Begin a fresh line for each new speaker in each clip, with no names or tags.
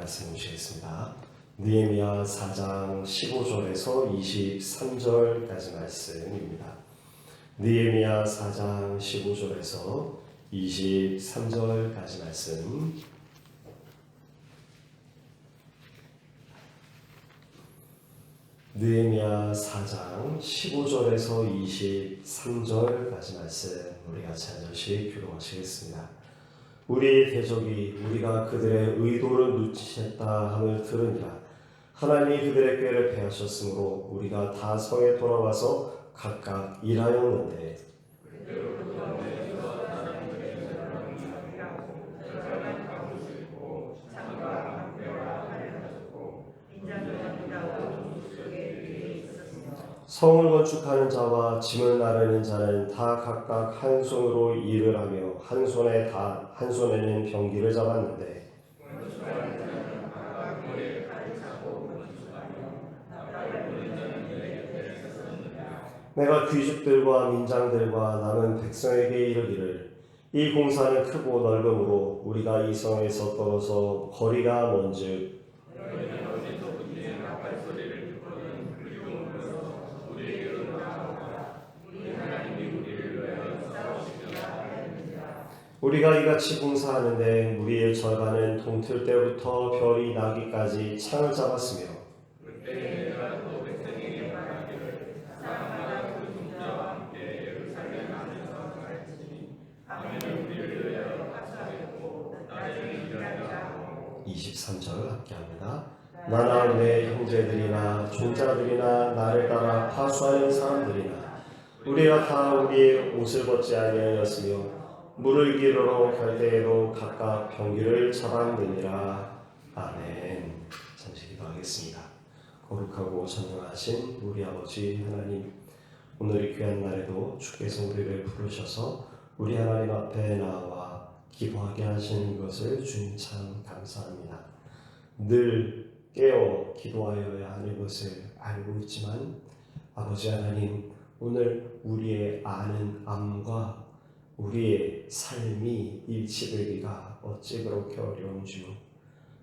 말씀 보시겠습니다. 느헤미야 4장 15절에서 23절까지 말씀입니다. 느헤미야 4장 15절에서 23절까지 말씀. 느헤미야 4장 15절에서 23절까지 말씀 우리 같이 한 절씩 교독하시겠습니다. 우리 대적이 우리가 그들의 의도를 눈치챘다 함을 들으니라. 하나님이 그들의 꾀를 패하셨으므로 우리가 다 성에 돌아와서 각각 일하였는데 성을 건축하는 자와 짐을 나르는 자는 다 각각 한 손으로 일을 하며 한 손에는 병기를 잡았는데 내가 귀족들과 민장들과 남은 백성에게 이르기를 이 공사는 크고 넓음으로 우리가 이 성에서 떨어져 거리가 먼즉 우리가 이같이 공사하는데 우리의 절반은 동틀 때부터 별이 나기까지 창을 잡았으며 함께합니다. 나나 내 형제들이나 종자들이나 나를 따라 파수하는 사람들이나 우리가 다 우리의 옷을 벗지 아니하였으며 물을 기르러 갈 때에도 각각 병기를 잡았느니라. 아멘. 잠시 기도하겠습니다. 거룩하고 전능하신 우리 아버지 하나님, 오늘 이 귀한 날에도 주께서 우리를 부르셔서 우리 하나님 앞에 나와 기도하게 하시는 것을 주님 참 감사합니다. 늘 깨어 기도하여야 하는 것을 알고 있지만 아버지 하나님, 오늘 우리의 아는 암과 우리의 삶이 일치되기가 어찌 그렇게 어려운지요.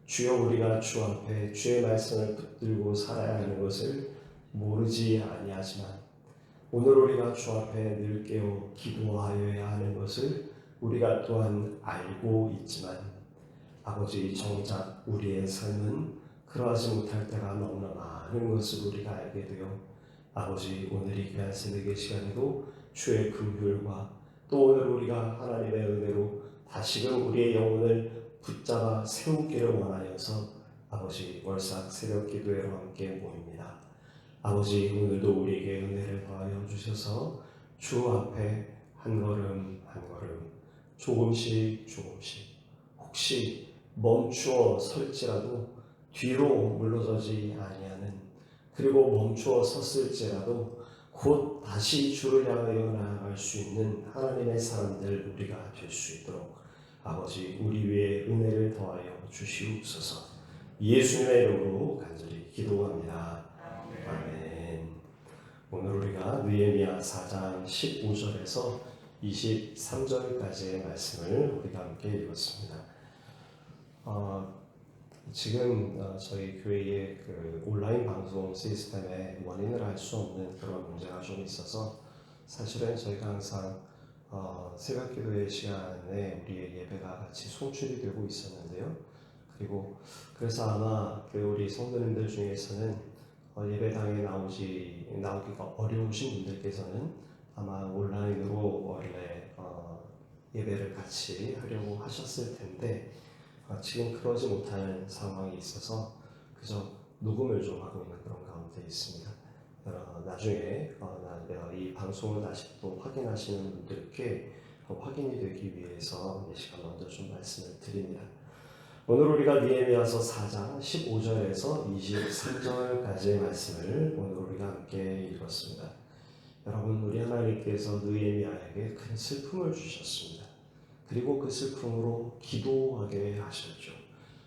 주여, 우리가 주 앞에 주의 말씀을 붙들고 살아야 하는 것을 모르지 아니하지만 오늘 우리가 주 앞에 늘 깨어 기도하여야 하는 것을 우리가 또한 알고 있지만 아버지, 정작 우리의 삶은 그러하지 못할 때가 너무나 많은 것을 우리가 알게 되어 아버지, 오늘 이 귀한 새벽의 시간에도 주의 긍휼과 또 오늘 우리가 하나님의 은혜로 다시금 우리의 영혼을 붙잡아 세우기를 원하여서 아버지, 월삭 새벽 기도회로 함께 모입니다. 아버지, 오늘도 우리에게 은혜를 더하여 주셔서 주 앞에 한 걸음 한 걸음 조금씩 혹시 멈추어 설지라도 뒤로 물러서지 아니하는, 그리고 멈추어 섰을지라도 곧 다시 주를 향하여 나아갈 수 있는 하나님의 사람들 우리가 될 수 있도록 아버지, 우리 위에 은혜를 더하여 주시옵소서. 예수님의 이름으로 간절히 기도합니다. 아멘. 오늘 우리가 느헤미야 4장 15절에서 23절까지의 말씀을 우리가 함께 읽었습니다. 지금 저희 교회의 그 온라인 방송 시스템에 원인을 알 수 없는 그런 문제가 좀 있어서 사실은 저희가 항상 새벽 기도의 시간에 우리의 예배가 같이 송출이 되고 있었는데요. 그리고 그래서 아마 우리 성도님들 중에서는 예배당에 나오기가 어려우신 분들께서는 아마 온라인으로 원래 예배를 같이 하려고 하셨을 텐데 지금 그러지 못하는 상황이 있어서 그저 녹음을 좀 하고 있는 그런 가운데 있습니다. 나중에 이 방송을 다시 또 확인하시는 분들께 확인이 되기 위해서 이 시간 먼저 좀 말씀을 드립니다. 오늘 우리가 느헤미야서 4장 15절에서 23절까지의 말씀을 오늘 우리가 함께 읽었습니다. 여러분, 우리 하나님께서 느헤미야에게 큰 슬픔을 주셨습니다. 그리고 그 슬픔으로 기도하게 하셨죠.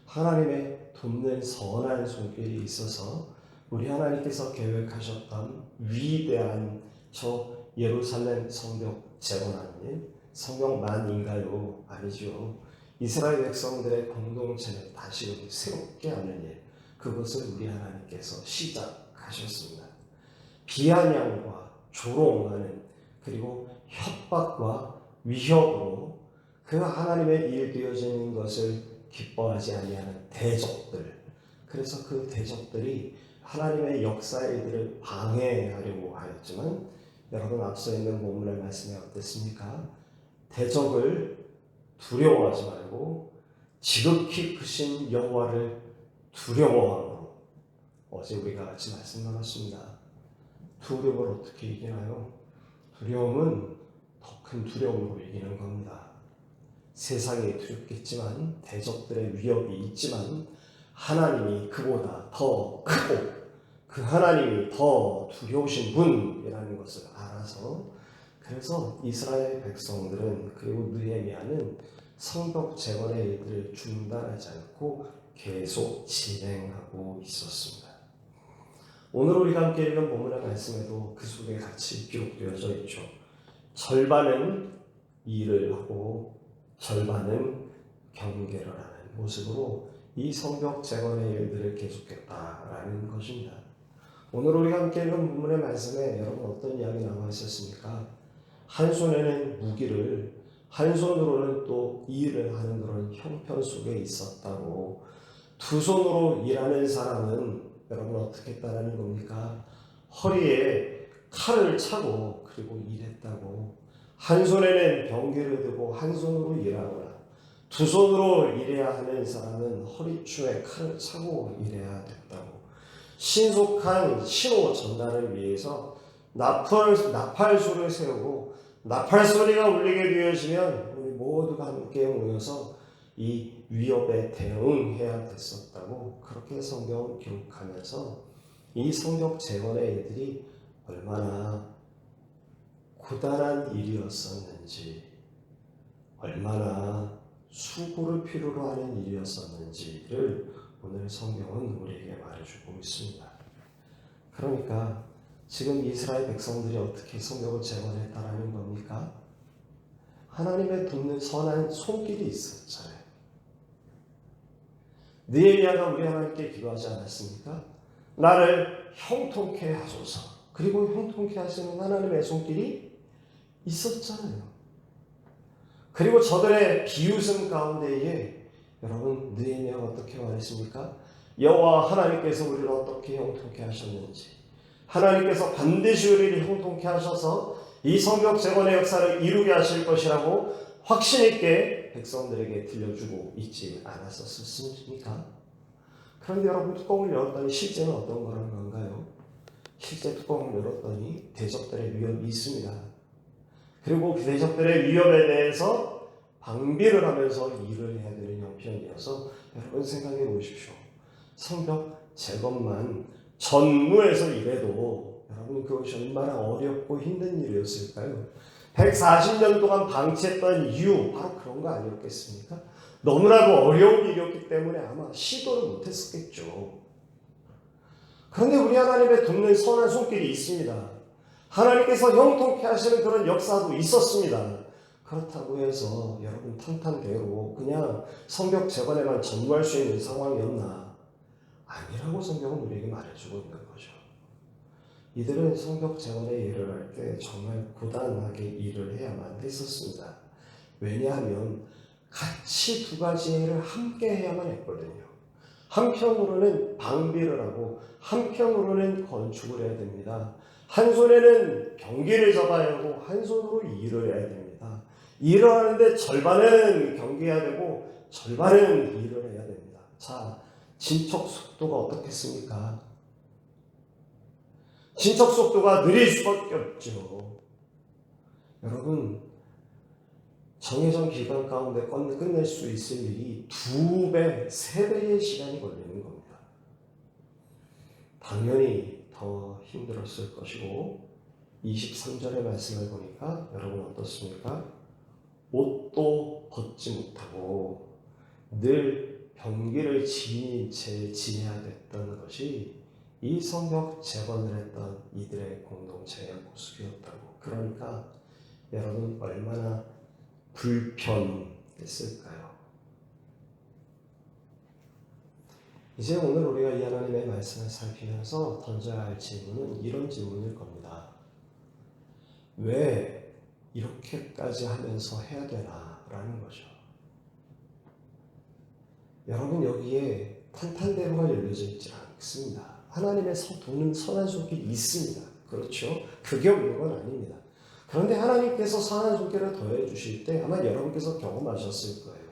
하나님의 돕는 선한 손길이 있어서 우리 하나님께서 계획하셨던 위대한 저 예루살렘 성벽 재건하는 일, 성벽만인가요? 아니죠. 이스라엘 백성들의 공동체를 다시 새롭게 하는 일, 그것을 우리 하나님께서 시작하셨습니다. 비아냥과 조롱하는, 그리고 협박과 위협으로 그 하나님의 일 되어지는 것을 기뻐하지 아니하는 대적들, 그래서 그 대적들이 하나님의 역사의 일들을 방해하려고 하였지만, 여러분 앞서 있는 본문의 말씀이 어땠습니까? 대적을 두려워하지 말고 지극히 크신 여호와를 두려워함으로, 어제 우리가 같이 말씀 나눴습니다. 두려움을 어떻게 이기나요? 두려움은 더 큰 두려움으로 이기는 겁니다. 세상이 두렵겠지만, 대적들의 위협이 있지만, 하나님이 그보다 더 크고 그 하나님이 더 두려우신 분이라는 것을 알아서, 그래서 이스라엘 백성들은, 그리고 느헤미야는 성벽 재건의 일들을 중단하지 않고 계속 진행하고 있었습니다. 오늘 우리가 함께 읽은 본문의 말씀에도 그 속에 같이 기록되어져 있죠. 절반은 일을 하고 절반은 경계를 하는 모습으로 이 성벽 재건의 일들을 계속했다라는 것입니다. 오늘 우리가 함께 읽은 본문의 말씀에 여러분 어떤 이야기 나와 있었습니까? 한 손에는 무기를, 한 손으로는 또 일을 하는 그런 형편 속에 있었다고. 두 손으로 일하는 사람은 여러분 어떻게 했다라는 겁니까? 허리에 칼을 차고 그리고 일했다고. 한 손에는 병기를 들고 한 손으로 일하거나, 두 손으로 일해야 하는 사람은 허리춤에 칼을 차고 일해야 됐다고. 신속한 신호 전달을 위해서 나팔소를 세우고, 나팔 소리가 울리게 되어지면 우리 모두가 함께 모여서 이 위협에 대응해야 됐었다고. 그렇게 성경을 기록하면서 이 성벽 재건의 일들이 얼마나 고단한 일이었었는지, 얼마나 수고를 필요로 하는 일이었었는지를 오늘 성경은 우리에게 말해주고 있습니다. 그러니까 지금 이스라엘 백성들이 어떻게 성벽을 재건했다라는 겁니까? 하나님의 돕는 선한 손길이 있었잖아요. 느헤미야가 우리 하나님께 기도하지 않았습니까? 나를 형통케 하소서. 그리고 형통케 하시는 하나님의 손길이 있었잖아요. 그리고 저들의 비웃음 가운데에 여러분 느헤미야가 어떻게 말했습니까? 여호와 하나님께서 우리를 어떻게 형통케 하셨는지, 하나님께서 반드시 우리를 형통케 하셔서 이 성벽 재건의 역사를 이루게 하실 것이라고 확신 있게 백성들에게 들려주고 있지 않았었습니까? 그런데 여러분 뚜껑을 열었더니 실제는 어떤 거라는 건가요? 실제 뚜껑을 열었더니 대적들의 위협이 있습니다. 그리고 그 대적들의 위협에 대해서 방비를 하면서 일을 해야 되는 형편이어서, 여러분 생각해 보십시오. 성벽 재건만 전무해서 일해도 여러분 그것이 얼마나 어렵고 힘든 일이었을까요? 140년 동안 방치했던 이유, 바로 그런 거 아니었겠습니까? 너무나도 어려운 일이었기 때문에 아마 시도를 못했었겠죠. 그런데 우리 하나님의 돕는 선한 손길이 있습니다. 하나님께서 형통케 하시는 그런 역사도 있었습니다. 그렇다고 해서 여러분 탄탄대로 그냥 성벽 재건에만 전무할 수 있는 상황이었나? 아니라고 성경은 우리에게 말해주고 있는 거죠. 이들은 성벽 재건의 일을 할 때 정말 고단하게 일을 해야만 했었습니다. 왜냐하면 같이 두 가지 일을 함께 해야만 했거든요. 한편으로는 방비를 하고 한편으로는 건축을 해야 됩니다. 한 손에는 경기를 잡아야 하고 한 손으로 일을 해야 됩니다. 일을 하는데 절반은 경기해야 되고 절반은 일을 해야 됩니다. 자, 진척 속도가 어떻겠습니까? 진척 속도가 느릴 수밖에 없죠. 여러분, 정해진 기간 가운데 끝낼 수 있을 일이 2배, 3배의 시간이 걸리는 겁니다. 당연히 더 힘들었을 것이고, 23절의 말씀을 보니까 여러분 어떻습니까? 옷도 벗지 못하고 늘 병기를 지닌 채 지내야 됐던 것이 이 성벽 재건을 했던 이들의 공동체의 모습이었다고. 그러니까 여러분 얼마나 불편했을까요? 이제 오늘 우리가 이 하나님의 말씀을 살피면서 던져야 할 질문은 이런 질문일 겁니다. 왜 이렇게까지 하면서 해야 되나? 라는 거죠. 여러분, 여기에 탄탄대로가 열려져 있지 않습니다. 하나님의 도는 선한 손길이 있습니다. 그렇죠? 그게 없는 건 아닙니다. 그런데 하나님께서 선한 손길을 더해 주실 때 아마 여러분께서 경험하셨을 거예요.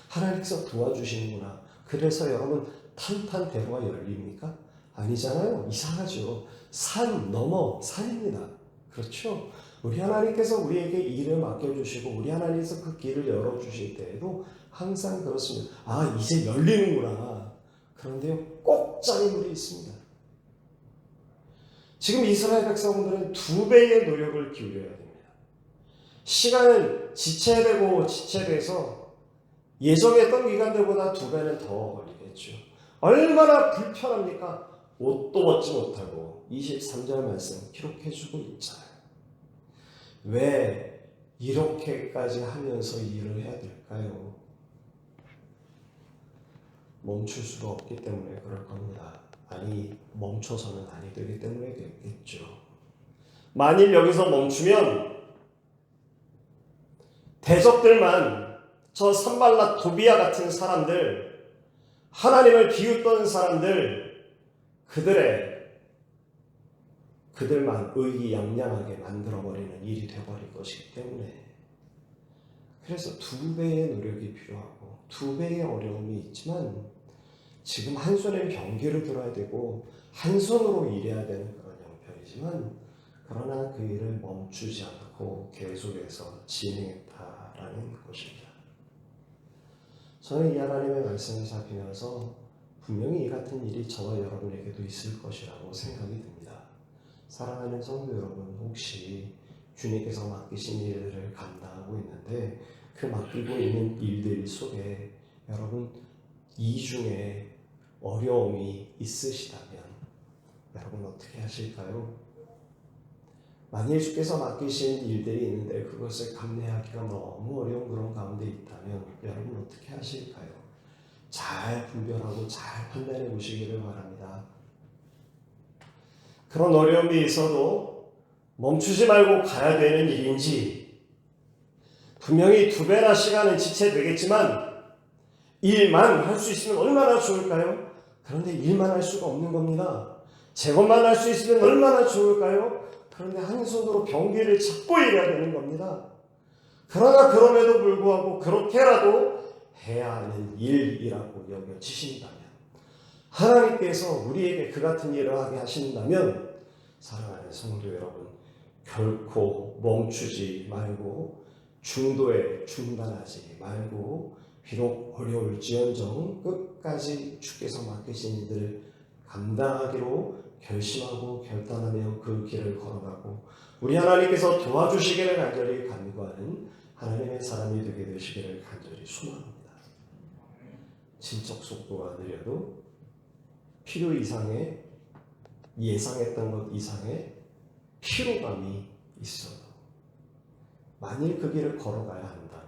하나님께서 도와주시는구나. 그래서 여러분 탄탄대로가 열립니까? 아니잖아요. 이상하죠. 산 넘어 산입니다. 그렇죠? 우리 하나님께서 우리에게 일을 맡겨주시고 우리 하나님께서 그 길을 열어주실 때에도 항상 그렇습니다. 아, 이제 열리는구나. 그런데요, 꼭 짜임물이 있습니다. 지금 이스라엘 백성들은 2배의 노력을 기울여야 됩니다. 시간은 지체돼서 예정했던 기간들보다 2배는 더 걸리겠죠. 얼마나 불편합니까? 옷도 벗지 못하고 23절 말씀 기록해주고 있잖아요. 왜 이렇게까지 하면서 일을 해야 될까요? 멈출 수가 없기 때문에 그럴 겁니다. 아니, 멈춰서는 아니 되기 때문에 그랬겠죠. 만일 여기서 멈추면 대적들만, 저 산발랏 도비아 같은 사람들, 하나님을 비웃던 사람들, 그들만 의기양양하게 만들어버리는 일이 되어버릴 것이기 때문에, 그래서 2배의 노력이 필요하고 2배의 어려움이 있지만, 지금 한 손엔 병기를 들어야 되고 한 손으로 일해야 되는 그런 형편이지만, 그러나 그 일을 멈추지 않고 계속해서 진행했다라는 것입니다. 저는 이 하나님의 말씀을 살피면서 분명히 이 같은 일이 저와 여러분에게도 있을 것이라고 생각이 듭니다. 사랑하는 성도 여러분, 혹시 주님께서 맡기신 일들을 감당하고 있는데 그 맡기고 있는 일들 속에 여러분 이 중에 어려움이 있으시다면 여러분 어떻게 하실까요? 만일 주께서 맡기신 일들이 있는데 그것을 감내하기가 너무 어려운 그런 가운데 있다면 여러분 어떻게 하실까요? 잘 분별하고 잘 판단해 보시기를 바랍니다. 그런 어려움이 있어도 멈추지 말고 가야 되는 일인지, 분명히 2배나 시간은 지체되겠지만 일만 할 수 있으면 얼마나 좋을까요? 그런데 일만 할 수가 없는 겁니다. 제것만 할 수 있으면 얼마나 좋을까요? 그런데 한 손으로 병기를 잡고 일해야 되는 겁니다. 그러나 그럼에도 불구하고 그렇게라도 해야 하는 일이라고 여겨지신다면, 하나님께서 우리에게 그 같은 일을 하게 하신다면, 사랑하는 성도 여러분, 결코 멈추지 말고 중도에 중단하지 말고 비록 어려울지언정 끝까지 주께서 맡기신 일들을 감당하기로 결심하고 결단하며 그 길을 걸어가고 우리 하나님께서 도와주시기를 간절히 간구하는 하나님의 사람이 되게 되시기를 간절히 소망합니다. 진척 속도가 느려도 필요 이상의, 예상했던 것 이상의 피로감이 있어도 만일 그 길을 걸어가야 한다면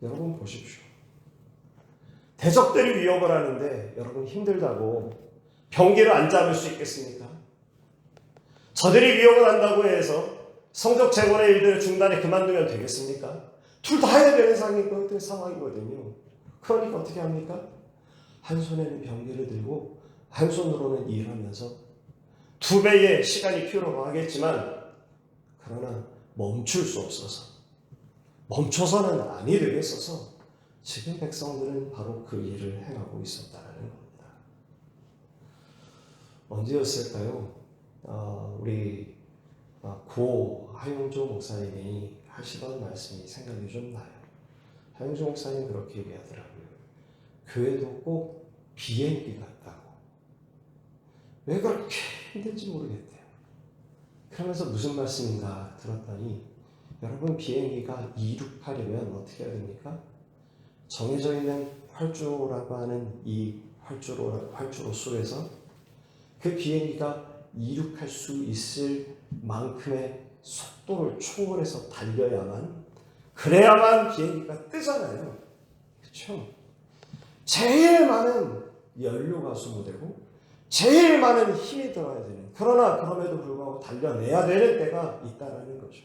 여러분 보십시오. 대적들이 위협을 하는데 여러분 힘들다고 병기를 안 잡을 수 있겠습니까? 저들이 위협을 한다고 해서 성적 재건의 일들을 중단에 그만두면 되겠습니까? 둘 다 해야 되는 상황이거든요. 그러니까 어떻게 합니까? 한 손에는 병기를 들고 한 손으로는 일하면서 2배의 시간이 필요로 하겠지만, 그러나 멈출 수 없어서, 멈춰서는 아니 되겠어서 지금 백성들은 바로 그 일을 행하고 있었다는 겁니다. 언제였을까요? 우리 고 하용조 목사님이 하시던 말씀이 생각이 좀 나요. 하용조 목사님 그렇게 얘기하더라고요. 교회도 꼭 비행기 같다고. 왜 그렇게 힘든지 모르겠대요. 그러면서 무슨 말씀인가 들었더니, 여러분 비행기가 이륙하려면 어떻게 해야 됩니까? 정해져 있는 활주로라고 하는 이 활주로 속에서 그 비행기가 이륙할 수 있을 만큼의 속도를 초월해서 달려야만, 그래야만 비행기가 뜨잖아요. 그렇죠? 제일 많은 연료가 소모되고 제일 많은 힘이 들어야 되는, 그러나 그럼에도 불구하고 달려내야 되는 때가 있다라는 거죠.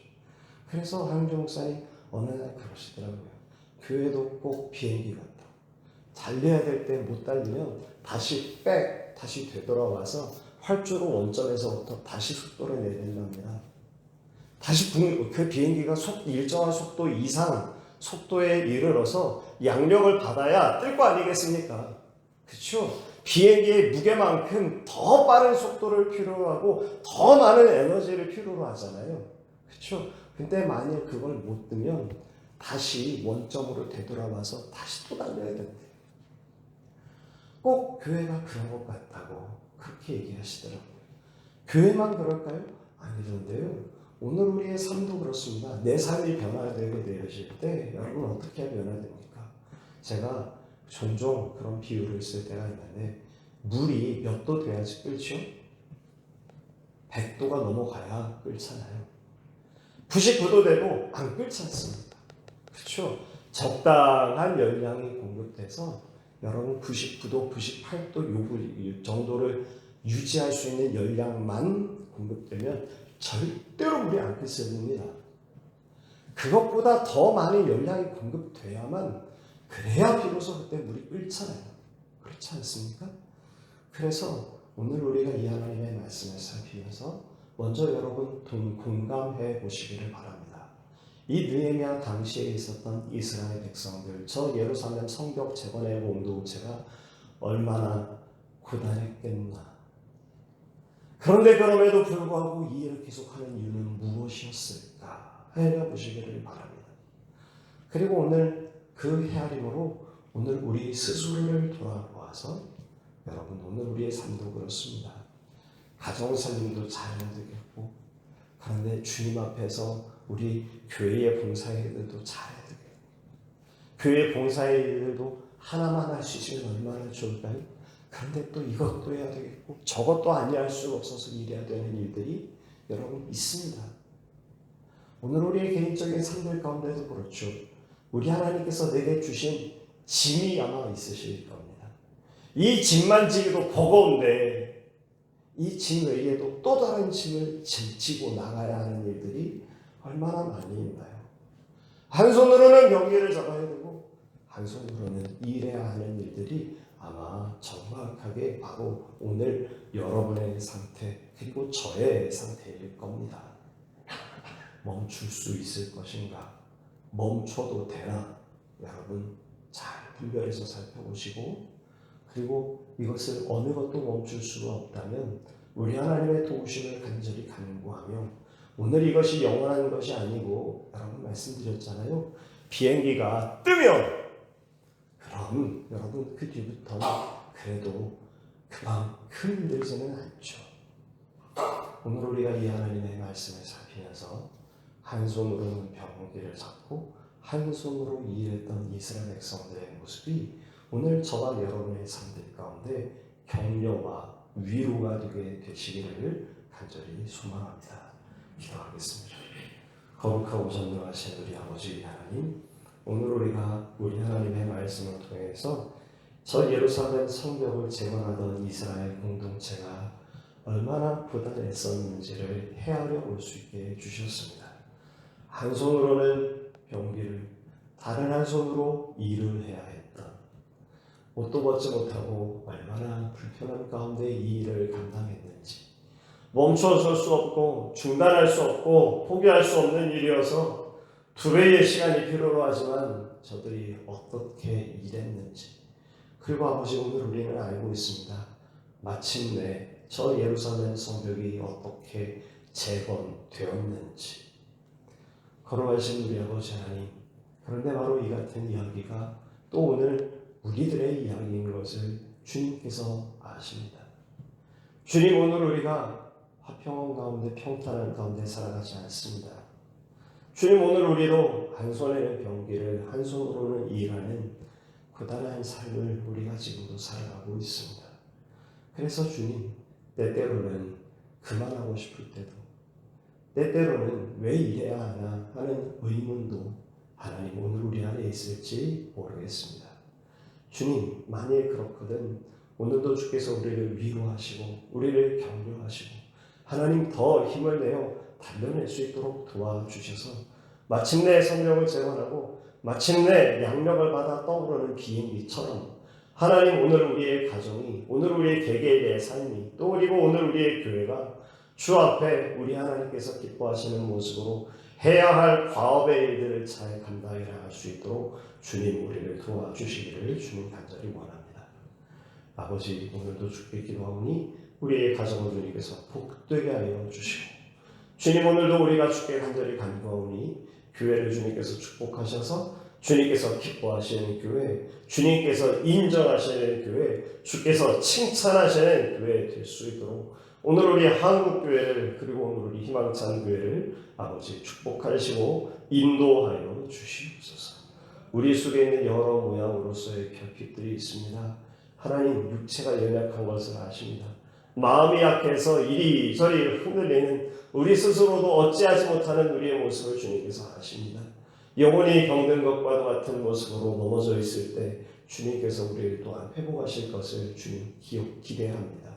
그래서 한용주 목사님 어느 날 그러시더라고요. 교회도 꼭 비행기 같다. 달려야 될 때 못 달리면 다시 다시 되돌아와서 활주로 원점에서부터 다시 속도를 내린답니다. 다시 그 비행기가 일정한 속도 이상 속도에 이르러서 양력을 받아야 뜰 거 아니겠습니까? 그렇죠? 비행기의 무게만큼 더 빠른 속도를 필요로 하고 더 많은 에너지를 필요로 하잖아요. 그렇죠? 근데 만일 그걸 못 뜨면 다시 원점으로 되돌아와서 다시 또 달려야 된대요. 꼭 교회가 그런 것 같다고 그렇게 얘기하시더라고요. 교회만 그럴까요? 아니던데요. 오늘 우리의 삶도 그렇습니다. 내 삶이 변화되게 되어질 때 여러분 어떻게 변화됩니까? 제가 종종 그런 비유를 쓸 때가 있는데, 물이 몇 도 돼야지 끓죠? 100도가 넘어가야 끓잖아요. 99도 되고 안 끓지 않습니다. 그렇죠? 적당한 열량이 공급돼서 여러분 99도, 98도 정도를 유지할 수 있는 열량만 공급되면 절대로 물이 안 끓습니다. 그것보다 더 많은 열량이 공급돼야만, 그래야 비로소 그때 물이 끓잖아요. 그렇지 않습니까? 그래서 오늘 우리가 이 하나님의 말씀을 살피면서 먼저 여러분 공감해 보시기를 바랍니다. 이 느헤미야 당시에 있었던 이스라엘 백성들, 저 예루살렘 성벽 재건의 공동체가 얼마나 고단했겠나. 그런데 그럼에도 불구하고 이 일을 계속하는 이유는 무엇이었을까 헤아려보시기를 바랍니다. 그리고 오늘 그 헤아림으로 오늘 우리 스스로를 돌아보아서, 여러분 오늘 우리의 삶도 그렇습니다. 가정살림도 잘해야 되겠고, 그런데 주님 앞에서 우리 교회의 봉사의 일들도 잘해야 되겠고, 교회 봉사의 일들도 하나만 할 수 있으면 얼마나 좋을까요? 그런데 또 이것도 해야 되겠고 저것도 아니할 수 없어서 일해야 되는 일들이 여러분 있습니다. 오늘 우리의 개인적인 삶들 가운데도 그렇죠. 우리 하나님께서 내게 주신 짐이 아마 있으실 겁니다. 이 짐만 지기도 버거운데 이 짐 외에도 또 다른 짐을 지고 나가야 하는 일들이 얼마나 많이 있나요? 한 손으로는 경기를 잡아야 되고 한 손으로는 일해야 하는 일들이 아마 정확하게 바로 오늘 여러분의 상태, 그리고 저의 상태일 겁니다. 멈출 수 있을 것인가? 멈춰도 되나? 여러분 잘 분별해서 살펴보시고, 그리고 이것을 어느 것도 멈출 수가 없다면 우리 하나님의 도우심을 간절히 간구하며, 오늘 이것이 영원한 것이 아니고, 여러분 말씀드렸잖아요. 비행기가 뜨면 그럼 여러분 그 뒤부터는 그래도 그만큼 힘들지는 않죠. 오늘 우리가 이 하나님의 말씀을 살피면서 한 손으로는 병기를 잡고 한 손으로 일했던 이스라엘 백성들의 모습이 오늘 저와 여러분의 삶들 가운데 격려와 위로가 되게 되시기를 간절히 소망합니다. 기도하겠습니다. 거룩하고 전능하신 우리 아버지 하나님, 오늘 우리가 우리 하나님의 말씀을 통해서 저 예루살렘 성벽을 재건하던 이스라엘 공동체가 얼마나 고단했었는지를 헤아려 볼 수 있게 해주셨습니다. 한 손으로는 병기를, 다른 한 손으로 일을 해야 했던, 옷도 벗지 못하고 얼마나 불편한 가운데 이 일을 감당했는지, 멈춰설 수 없고 중단할 수 없고 포기할 수 없는 일이어서 2배의 시간이 필요로 하지만 저들이 어떻게 일했는지, 그리고 아버지 오늘 우리는 알고 있습니다. 마침내 저 예루살렘 성벽이 어떻게 재건되었는지. 걸어가신 우리 아버지 하나님, 그런데 바로 이 같은 이야기가 또 오늘 우리들의 이야기인 것을 주님께서 아십니다. 주님, 오늘 우리가 화평한 가운데 평탄한 가운데 살아가지 않습니다. 주님, 오늘 우리도 한 손에는 병기를 한 손으로는 일하는 고단한 삶을 우리가 지금도 살아가고 있습니다. 그래서 주님, 때때로는 그만하고 싶을 때도, 때때로는 왜 이래야 하나 하는 의문도 하나님 오늘 우리 안에 있을지 모르겠습니다. 주님, 만일 그렇거든 오늘도 주께서 우리를 위로하시고 우리를 격려하시고 하나님 더 힘을 내어 달려낼 수 있도록 도와주셔서 마침내 성령을 재건하고 마침내 양력을 받아 떠오르는 비행기처럼 하나님 오늘 우리의 가정이, 오늘 우리의 개개인의 삶이, 또 그리고 오늘 우리의 교회가 주 앞에 우리 하나님께서 기뻐하시는 모습으로 해야 할 과업의 일들을 잘 감당해 나갈 수 있도록 주님 우리를 도와주시기를 주님 간절히 원합니다. 아버지, 오늘도 주께 기도하오니 우리의 가정을 주님께서 복되게 하여 주시고, 주님 오늘도 우리가 주께 간절히 간구하오니 교회를 주님께서 축복하셔서 주님께서 기뻐하시는 교회, 주님께서 인정하시는 교회, 주께서 칭찬하시는 교회 될 수 있도록 오늘 우리 한국교회를, 그리고 오늘 우리 희망찬 교회를 아버지 축복하시고 인도하여 주시옵소서. 우리 속에 있는 여러 모양으로서의 결핍들이 있습니다. 하나님, 육체가 연약한 것을 아십니다. 마음이 약해서 이리저리 흔들리는 우리 스스로도 어찌하지 못하는 우리의 모습을 주님께서 아십니다. 영혼이 병든 것과도 같은 모습으로 넘어져 있을 때 주님께서 우리를 또한 회복하실 것을 주님 기대합니다.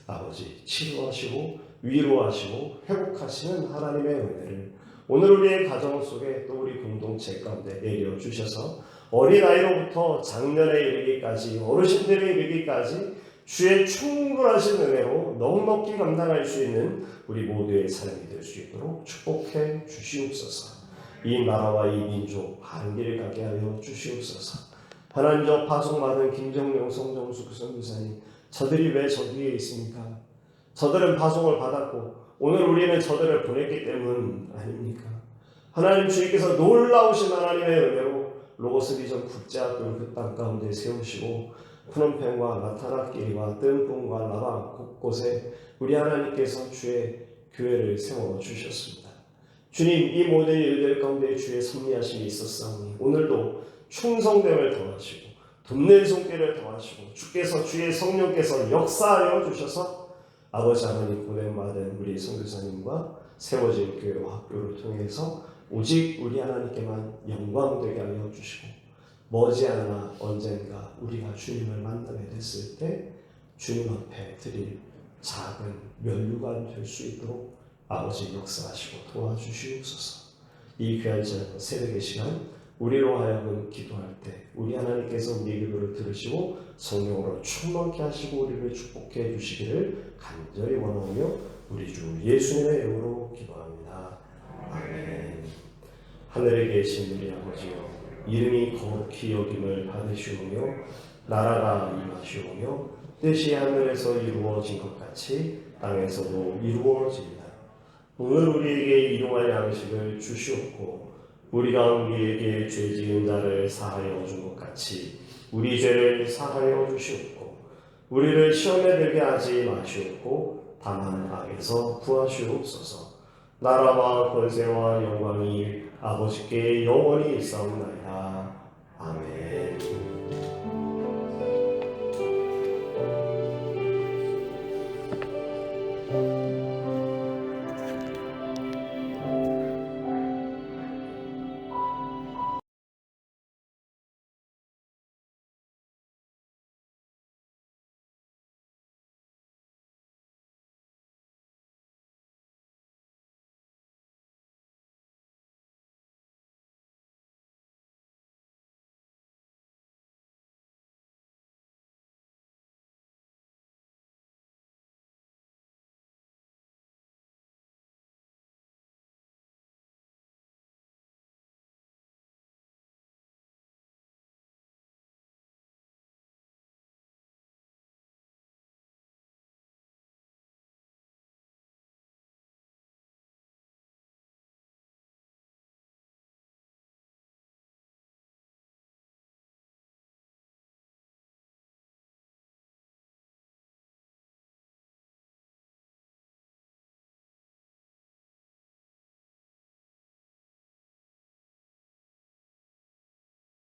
아버지, 치료하시고 위로하시고 회복하시는 하나님의 은혜를 오늘 우리의 가정 속에 또 우리 공동체 가운데 내려주셔서 어린아이로부터 장년에 이르기까지, 어르신들에 이르기까지 주의 충분하신 은혜로 넉넉히 감당할 수 있는 우리 모두의 삶이 될 수 있도록 축복해 주시옵소서. 이 나라와 이 민족 바른 길을 가게 하여 주시옵소서. 하나님, 저 파송받은 김정명 성정숙 선교사님, 저들이 왜 저기에 있습니까? 저들은 파송을 받았고 오늘 우리는 저들을 보냈기 때문 아닙니까? 하나님, 주님께서 놀라우신 하나님의 은혜로 로고스 비전 국제학교를 그 땅 가운데 세우시고 프놈펜과 나타나끼리와 뜬꿈과 라방 곳곳에 우리 하나님께서 주의 교회를 세워주셨습니다. 주님, 이 모든 일들 가운데 주의 섭리하심이 있었사오니 오늘도 충성됨을 더하시고 돕는 손길을 더하시고 주께서, 주의 성령께서 역사하여 주셔서 아버지 하나님 보냄받은 우리 선교사님과 세워진 교회와 학교를 통해서 오직 우리 하나님께만 영광되게 하여 주시고, 머지않아 언젠가 우리가 주님을 만나게 됐을 때 주님 앞에 드릴 작은 면류관 될 수 있도록 아버지 역사하시고 도와주시옵소서. 이 귀한 새벽의 시간 우리로 하여금 기도할 때 우리 하나님께서 우리 기도를 들으시고 성령으로 충만케 하시고 우리를 축복해 주시기를 간절히 원하며 우리 주 예수님의 이름으로 기도합니다. 아멘. 하늘에 계신 우리 아버지여, 이름이 거룩히 여김을 받으시오며 나라가 임하시오며 뜻이 하늘에서 이루어진 것 같이 땅에서도 이루어집니다. 오늘 우리에게 일용할 양식을 주시옵고 우리가 우리에게 죄 지은 자를 사하여 준 것 같이 우리 죄를 사하여 주시옵고 우리를 시험에 들게 하지 마시옵고 다만 악에서 구하시옵소서. 나라와 권세와 영광이 아버지께 영원히 있사옵나이다. 아멘.